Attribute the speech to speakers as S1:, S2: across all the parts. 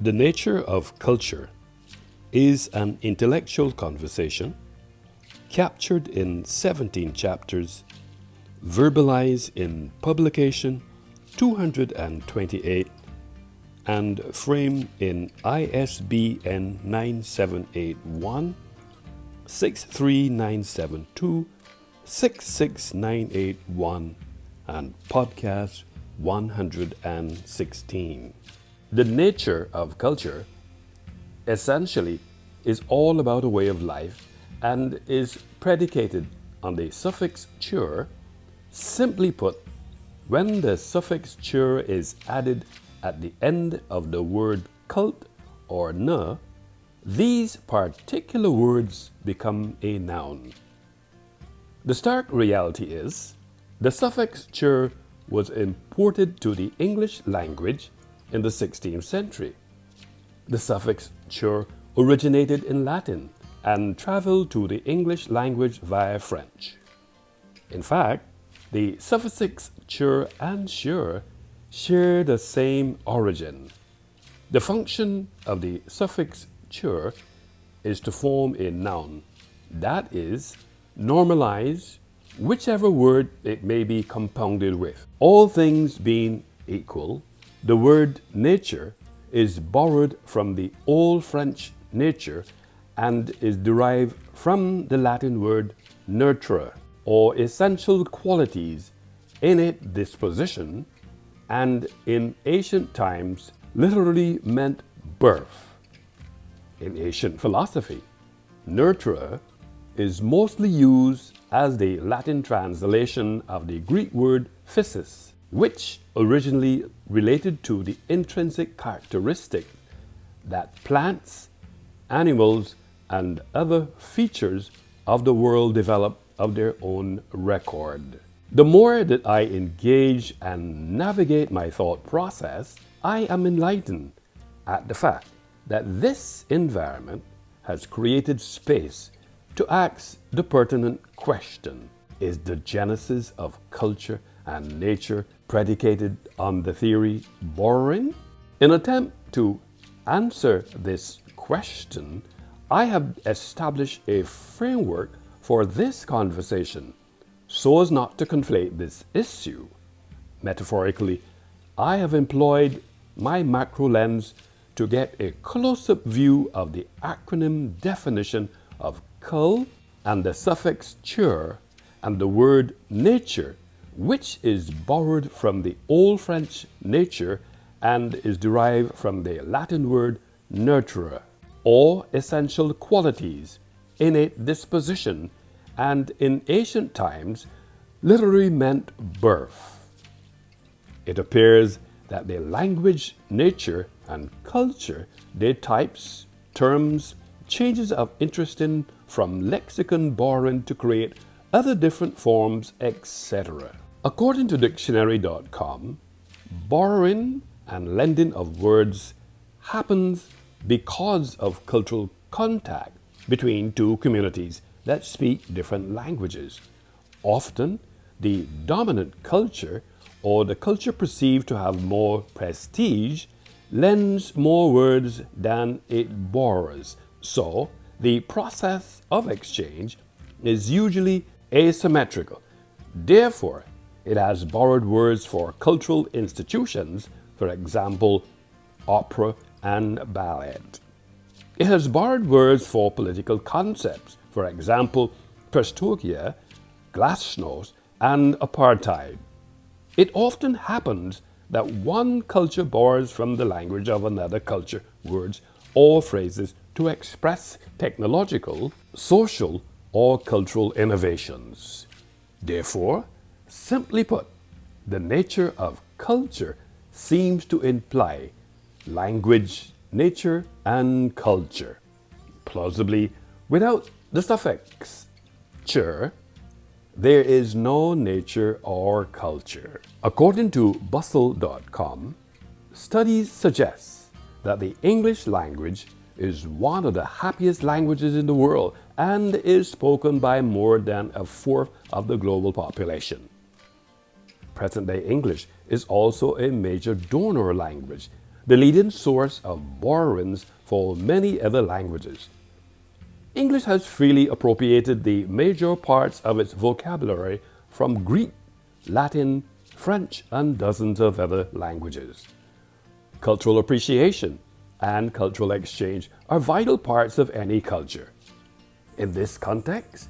S1: The nature of culture is an intellectual conversation captured in 17 chapters, verbalized in publication 228, and framed in ISBN 9781 63972 66981 and podcast 116. The nature of culture essentially is all about a way of life and is predicated on the suffix "ture". Simply put, when the suffix "ture" is added at the end of the word cult or "ne", these particular words become a noun. The stark reality is, the suffix "ture" was imported to the English language in the 16th century. The suffix "ture" originated in Latin and traveled to the English language via French. In fact, the suffixes "ture" and "sure" share the same origin. The function of the suffix "ture" is to form a noun, that is, normalize whichever word it may be compounded with. All things being equal, the word nature is borrowed from the Old French nature and is derived from the Latin word natura, or essential qualities, innate disposition, and in ancient times literally meant birth. In ancient philosophy, natura is mostly used as the Latin translation of the Greek word physis, which originally related to the intrinsic characteristic that plants, animals, and other features of the world develop of their own record. The more that I engage and navigate my thought process, I am enlightened at the fact that this environment has created space to ask the pertinent question: is the genesis of culture and nature predicated on the theory borrowing? In an attempt to answer this question, I have established a framework for this conversation so as not to conflate this issue. Metaphorically, I have employed my macro lens to get a close-up view of the acronym definition of cul and the suffix "ture" and the word nature, which is borrowed from the Old French nature and is derived from the Latin word natura, or essential qualities, innate disposition, and in ancient times literally meant birth. It appears that the language, nature, and culture, their types, terms, changes of interest in from lexicon borrowing to create other different forms, etc. According to dictionary.com, borrowing and lending of words happens because of cultural contact between two communities that speak different languages. Often, the dominant culture, or the culture perceived to have more prestige, lends more words than it borrows. So, the process of exchange is usually asymmetrical. Therefore, it has borrowed words for cultural institutions, for example, opera and ballet. It has borrowed words for political concepts, for example, perestroika, glasnost, and apartheid. It often happens that one culture borrows from the language of another culture words or phrases to express technological, social, or cultural innovations. Therefore, simply put, the nature of culture seems to imply language, nature, and culture. Plausibly, without the suffix "ture", there is no nature or culture. According to bustle.com, studies suggest that the English language is one of the happiest languages in the world and is spoken by more than a fourth of the global population. Present-day English is also a major donor language, the leading source of borrowings for many other languages. English has freely appropriated the major parts of its vocabulary from Greek, Latin, French, and dozens of other languages. Cultural appreciation and cultural exchange are vital parts of any culture. In this context,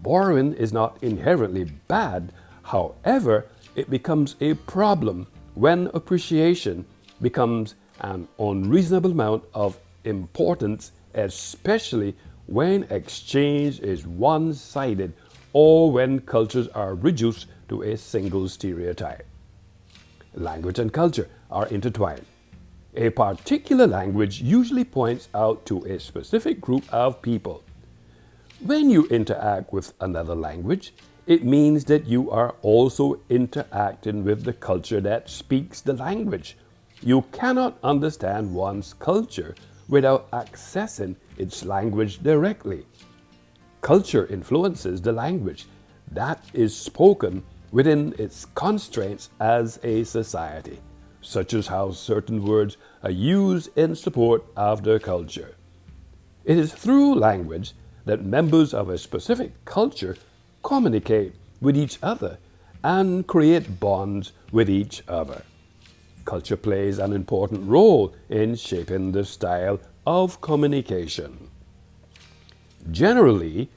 S1: borrowing is not inherently bad. However, it becomes a problem when appreciation becomes an unreasonable amount of importance, especially when exchange is one-sided or when cultures are reduced to a single stereotype. Language and culture are intertwined. A particular language usually points out to a specific group of people. When you interact with another language, it means that you are also interacting with the culture that speaks the language. You cannot understand one's culture without accessing its language directly. Culture influences the language that is spoken within its constraints as a society, such as how certain words are used in support of their culture. It is through language that members of a specific culture communicate with each other and create bonds with each other. Culture plays an important role in shaping the style of communication. Generally,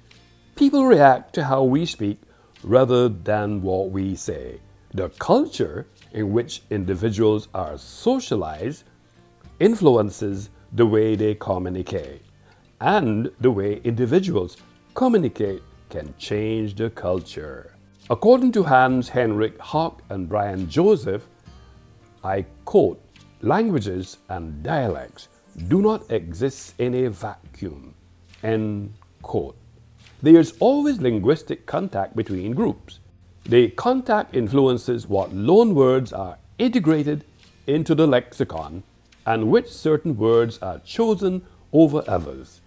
S1: people react to how we speak rather than what we say. The culture in which individuals are socialized influences the way they communicate, and the way individuals communicate can change the culture. According to Hans Henrik Hock and Brian Joseph, I quote, "Languages and dialects do not exist in a vacuum," end quote. There is always linguistic contact between groups. The contact influences what loan words are integrated into the lexicon and which certain words are chosen over others.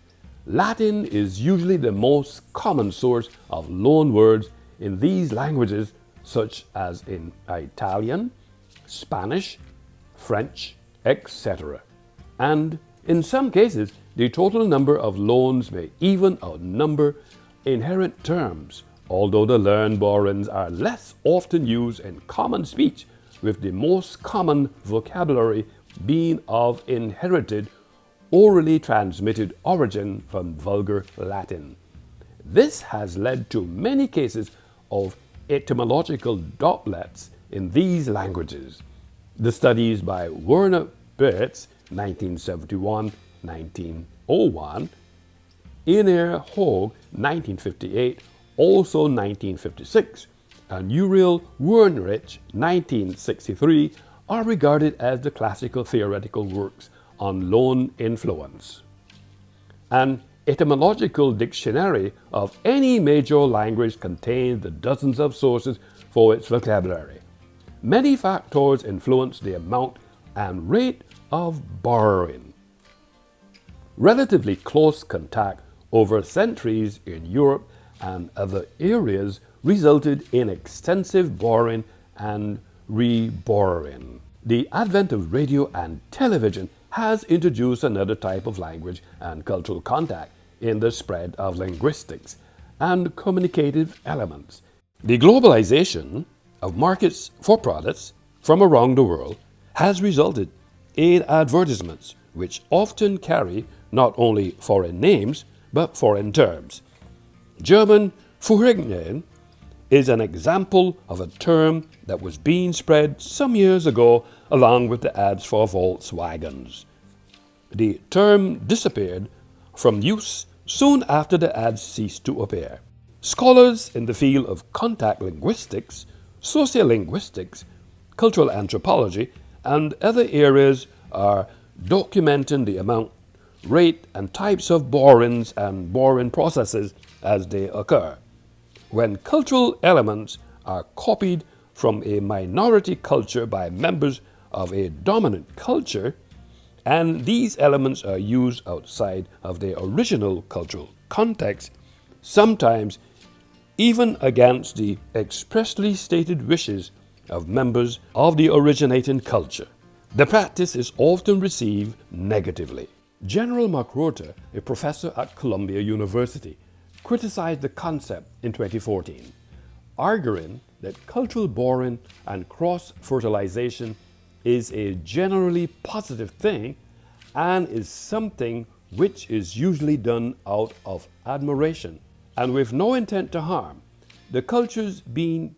S1: Latin is usually the most common source of loan words in these languages, such as in Italian, Spanish, French, etc. And in some cases, the total number of loans may even outnumber inherent terms, although the learned borrowings are less often used in common speech, with the most common vocabulary being of inherited, orally transmitted origin from Vulgar Latin. This has led to many cases of etymological doublets in these languages. The studies by Werner Birz, 1971-1901, Einar Hoag, 1958, also 1956, and Uriel Wernrich, 1963, are regarded as the classical theoretical works on loan influence. An etymological dictionary of any major language contains the dozens of sources for its vocabulary. Many factors influence the amount and rate of borrowing. Relatively close contact over centuries in Europe and other areas resulted in extensive borrowing and reborrowing. The advent of radio and television has introduced another type of language and cultural contact in the spread of linguistics and communicative elements. The globalization of markets for products from around the world has resulted in advertisements which often carry not only foreign names but foreign terms. German Vorhänge is an example of a term that was being spread some years ago along with the ads for Volkswagens. The term disappeared from use soon after the ads ceased to appear. Scholars in the field of contact linguistics, sociolinguistics, cultural anthropology, and other areas are documenting the amount, rate, and types of borrowings and borrowing processes as they occur. When cultural elements are copied from a minority culture by members of a dominant culture, and these elements are used outside of their original cultural context, sometimes even against the expressly stated wishes of members of the originating culture. The practice is often received negatively. General McWhorter, a professor at Columbia University, criticized the concept in 2014, arguing that cultural borrowing and cross-fertilization is a generally positive thing and is something which is usually done out of admiration and with no intent to harm the cultures being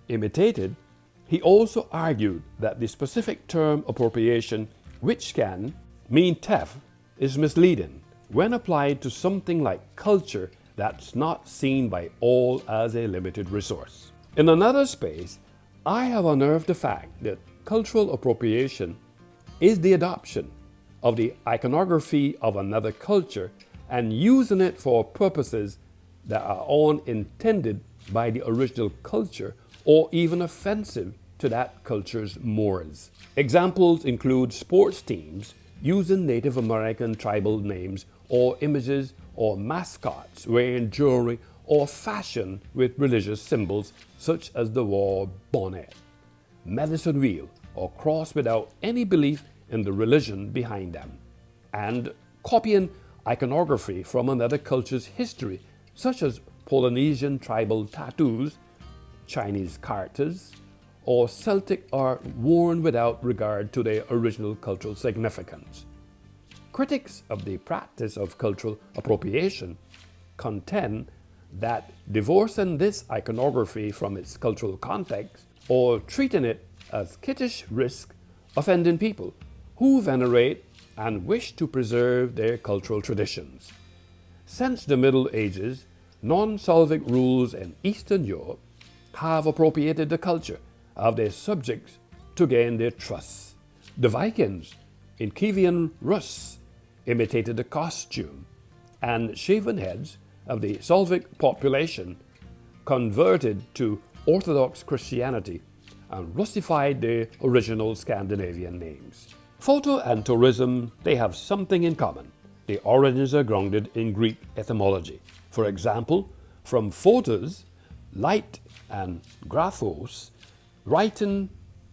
S1: imitated. He also argued that the specific term appropriation, which can mean theft, is misleading when applied to something like culture that's not seen by all as a limited resource. In another space, I have unearthed the fact that cultural appropriation is the adoption of the iconography of another culture and using it for purposes that are unintended by the original culture or even offensive to that culture's mores. Examples include sports teams using Native American tribal names or images, or mascots wearing jewelry or fashion with religious symbols such as the war bonnet, medicine wheel, or cross without any belief in the religion behind them, and copying iconography from another culture's history such as Polynesian tribal tattoos, Chinese characters, or Celtic art worn without regard to their original cultural significance. Critics of the practice of cultural appropriation contend that divorcing this iconography from its cultural context or treating it as kitsch risks offending people who venerate and wish to preserve their cultural traditions. Since the Middle Ages, non-Slavic rulers in Eastern Europe have appropriated the culture of their subjects to gain their trust. The Vikings in Kievan Rus imitated the costume and shaven heads of the Slavic population converted to Orthodox Christianity and Russified their original Scandinavian names. Photo and tourism, they have something in common. Their origins are grounded in Greek etymology. For example, from photos, light, and graphos, writing,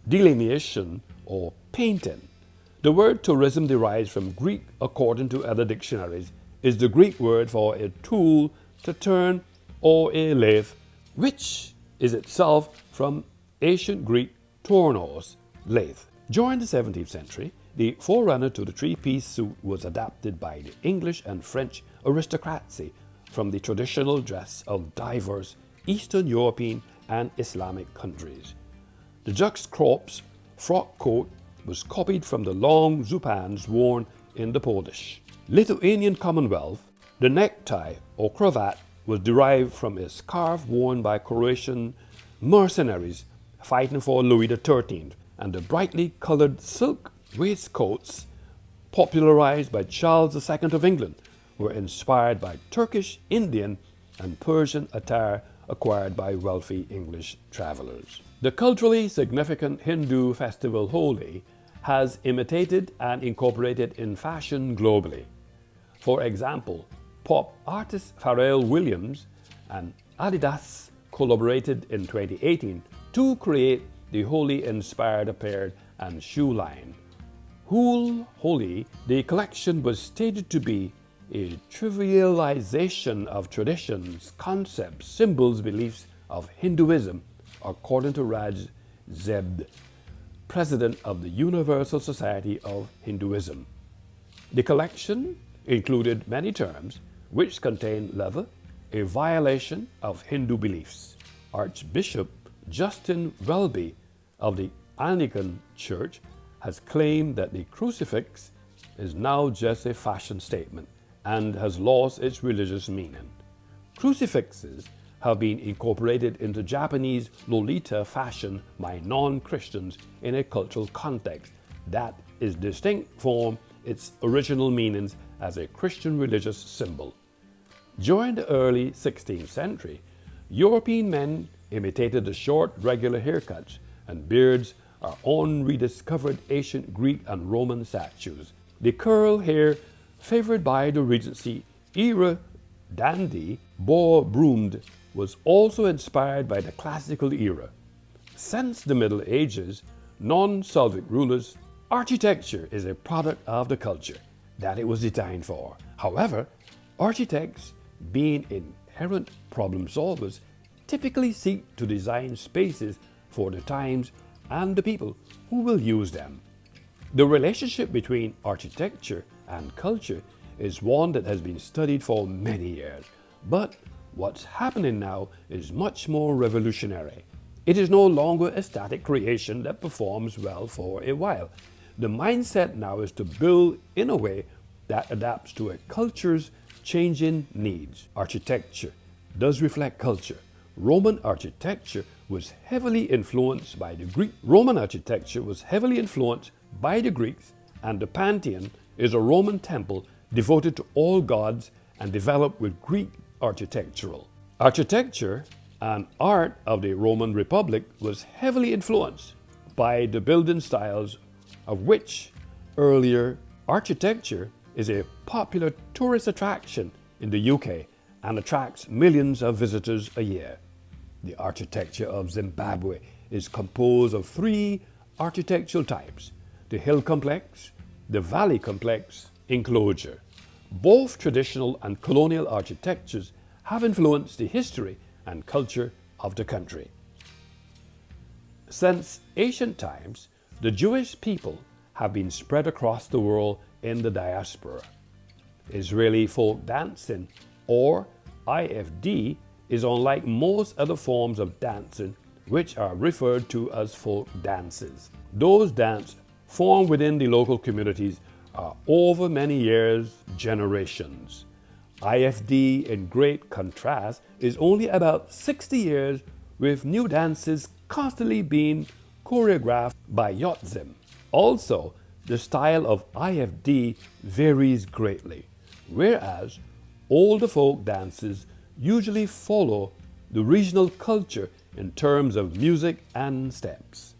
S1: delineation, or painting. The word tourism derives from Greek according to other dictionaries, is the Greek word for a tool to turn or a lathe, which is itself from ancient Greek tournos, lathe. During the 17th century, the forerunner to the three-piece suit was adapted by the English and French aristocracy from the traditional dress of diverse Eastern European and Islamic countries. The juxcrops frock coat was copied from the long zupans worn in the Polish. Lithuanian Commonwealth, the necktie or cravat was derived from a scarf worn by Croatian mercenaries fighting for Louis XIII, and the brightly colored silk waistcoats popularized by Charles II of England were inspired by Turkish, Indian, and Persian attire acquired by wealthy English travelers. The culturally significant Hindu festival Holi has imitated and incorporated in fashion globally. For example, pop artist Pharrell Williams and Adidas collaborated in 2018 to create the Holi-inspired apparel and shoe line. Hool Holi, the collection was stated to be a trivialization of traditions, concepts, symbols, beliefs of Hinduism, according to Raj Zeb, president of the Universal Society of Hinduism. The collection included many terms which contain leather, a violation of Hindu beliefs. Archbishop Justin Welby of the Anglican Church has claimed that the crucifix is now just a fashion statement and has lost its religious meaning. Crucifixes have been incorporated into Japanese Lolita fashion by non-Christians in a cultural context that is distinct from its original meanings as a Christian religious symbol. During the early 16th century, European men imitated the short, regular haircuts and beards on rediscovered ancient Greek and Roman statues. The curl hair favored by the Regency era dandy boar-broomed was also inspired by the classical era. Since the Middle Ages, non-Slavic rulers Architecture is a product of the culture that it was designed for. However, architects, being inherent problem solvers, typically seek to design spaces for the times and the people who will use them. The relationship between architecture and culture is one that has been studied for many years, but what's happening now is much more revolutionary. It is no longer a static creation that performs well for a while. The mindset now is to build in a way that adapts to a culture's changing needs. Architecture does reflect culture. Roman architecture was heavily influenced by the Greek. Roman architecture was heavily influenced by the Greeks, and the Pantheon is a Roman temple devoted to all gods and developed with Greek architectural. Architecture and art of the Roman Republic was heavily influenced by the building styles of which earlier. Architecture is a popular tourist attraction in the UK and attracts millions of visitors a year. The architecture of Zimbabwe is composed of three architectural types: the hill complex, the valley complex, enclosure. Both traditional and colonial architectures have influenced the history and culture of the country. Since ancient times, the Jewish people have been spread across the world in the diaspora. Israeli folk dancing, or IFD, is unlike most other forms of dancing, which are referred to as folk dances. Those dances formed within the local communities are over many years, generations. IFD, in great contrast, is only about 60 years, with new dances constantly being choreographed by Yotzim. Also, the style of IFD varies greatly, whereas older folk dances usually follow the regional culture in terms of music and steps.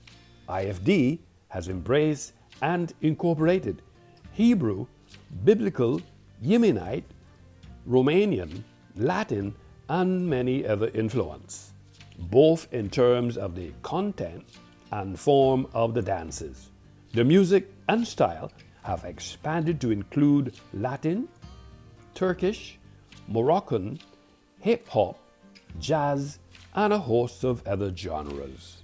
S1: IFD has embraced and incorporated Hebrew, Biblical, Yemenite, Romanian, Latin, and many other influences, both in terms of the content and form of the dances. The music and style have expanded to include Latin, Turkish, Moroccan, hip-hop, jazz, and a host of other genres.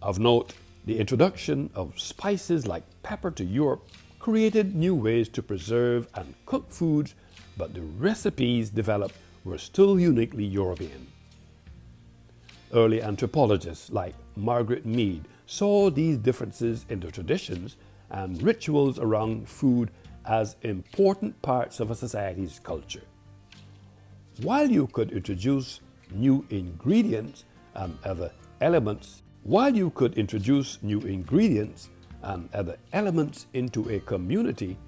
S1: Of note, the introduction of spices like pepper to Europe created new ways to preserve and cook foods, but the recipes developed were still uniquely European. Early anthropologists like Margaret Mead saw these differences in the traditions and rituals around food as important parts of a society's culture. While you could introduce new ingredients and other elements into a community,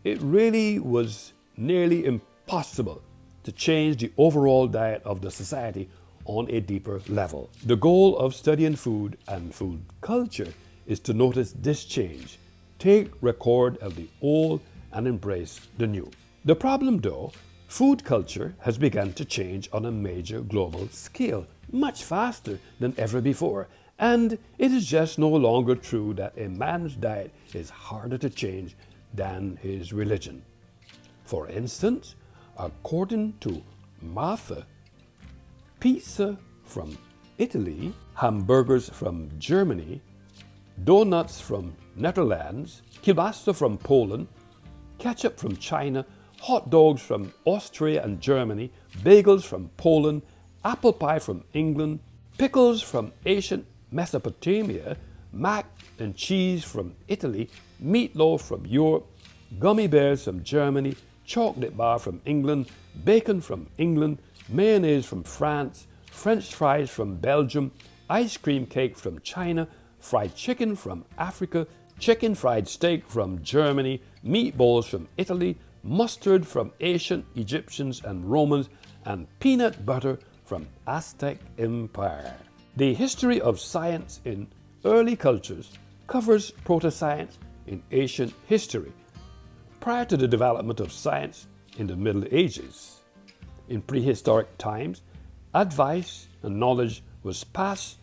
S1: it really was nearly impossible to change the overall diet of the society on a deeper level. The goal of studying food and food culture is to notice this change, take record of the old, and embrace the new. The problem, though, food culture has begun to change on a major global scale, much faster than ever before, and it is just no longer true that a man's diet is harder to change than his religion. For instance, according to Martha, pizza from Italy, hamburgers from Germany, donuts from Netherlands, kielbasa from Poland, ketchup from China, hot dogs from Austria and Germany, bagels from Poland, apple pie from England, pickles from ancient Mesopotamia, mac and cheese from Italy, meatloaf from Europe, gummy bears from Germany, chocolate bar from England, bacon from England, mayonnaise from France, French fries from Belgium, ice cream cake from China, fried chicken from Africa, chicken fried steak from Germany, meatballs from Italy, mustard from ancient Egyptians and Romans, and peanut butter from Aztec Empire. The history of science in early cultures covers proto-science in ancient history, prior to the development of science in the Middle Ages. In prehistoric times, advice and knowledge was passed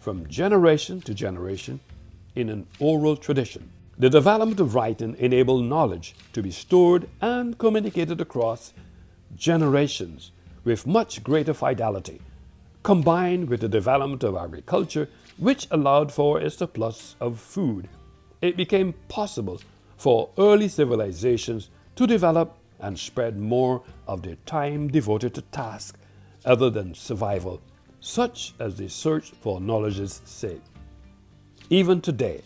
S1: from generation to generation in an oral tradition. The development of writing enabled knowledge to be stored and communicated across generations with much greater fidelity, combined with the development of agriculture, which allowed for a surplus of food. It became possible for early civilizations to develop and spread more of their time devoted to tasks other than survival, such as the search for knowledge's sake. Even today,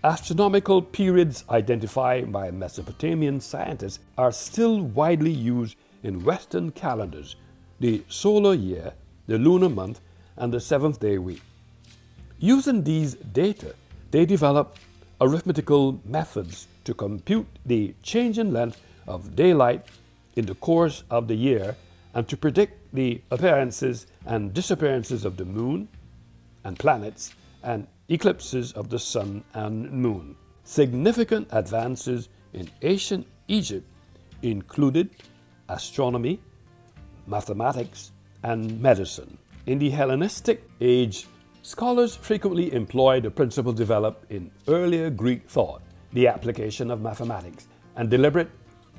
S1: astronomical periods identified by Mesopotamian scientists are still widely used in Western calendars: the solar year, the lunar month, and the seventh-day week. Using these data, they developed arithmetical methods to compute the changing length of daylight in the course of the year and to predict the appearances and disappearances of the moon and planets and eclipses of the sun and moon. Significant advances in ancient Egypt included astronomy, mathematics, and medicine. In the Hellenistic age, scholars frequently employed the principle developed in earlier Greek thought, the application of mathematics, and deliberate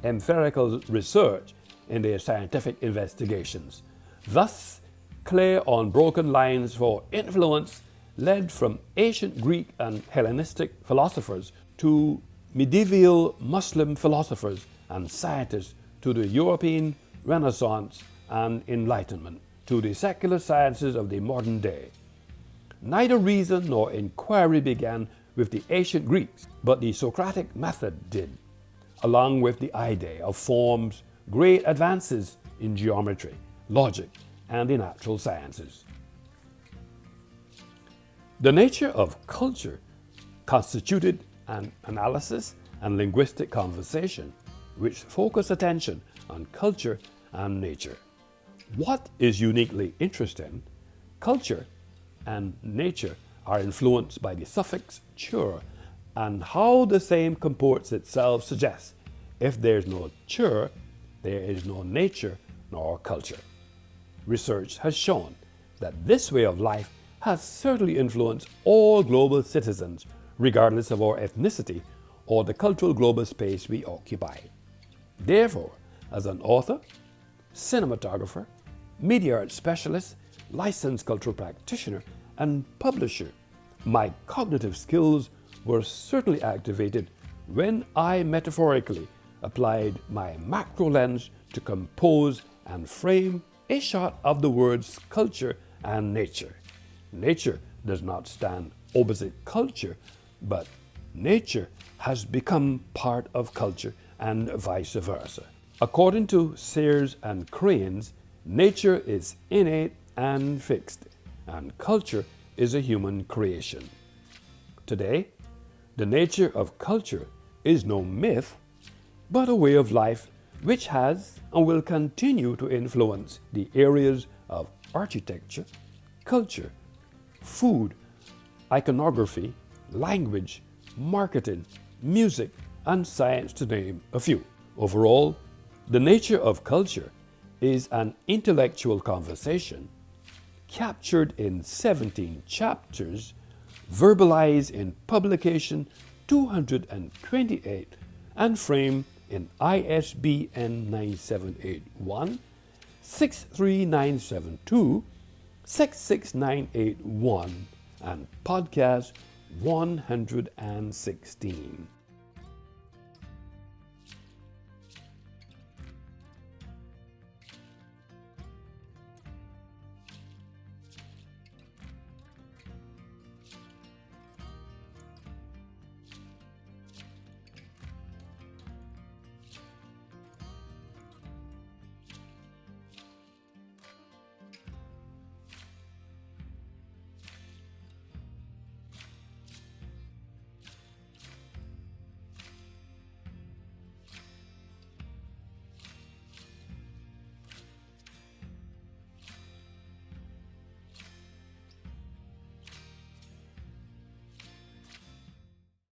S1: empirical research in their scientific investigations. Thus, clear unbroken lines for influence led from ancient Greek and Hellenistic philosophers to medieval Muslim philosophers and scientists to the European Renaissance and Enlightenment to the secular sciences of the modern day. Neither reason nor inquiry began with the ancient Greeks, but the Socratic method did, along with the idea of forms, great advances in geometry, logic, and the natural sciences. The nature of culture constituted an analysis and linguistic conversation which focus attention on culture and nature. What is uniquely interesting, culture and nature are influenced by the suffix "chur," and how the same comports itself suggests if there is no chur, there is no nature nor culture. Research has shown that this way of life has certainly influenced all global citizens, regardless of our ethnicity or the cultural global space we occupy. Therefore, as an author, cinematographer, media arts specialist, licensed cultural practitioner, and publisher, my cognitive skills were certainly activated when I metaphorically applied my macro lens to compose and frame a shot of the words culture and nature. Nature does not stand opposite culture, but nature has become part of culture and vice versa. According to Sears and Cranes, nature is innate and fixed, and culture is a human creation. Today, the nature of culture is no myth, but a way of life which has and will continue to influence the areas of architecture, culture, food, iconography, language, marketing, music, and science, to name a few. Overall, the nature of culture is an intellectual conversation captured in 17 chapters, verbalized in publication 228, and framed in ISBN 9781 63972 66981 and podcast 116.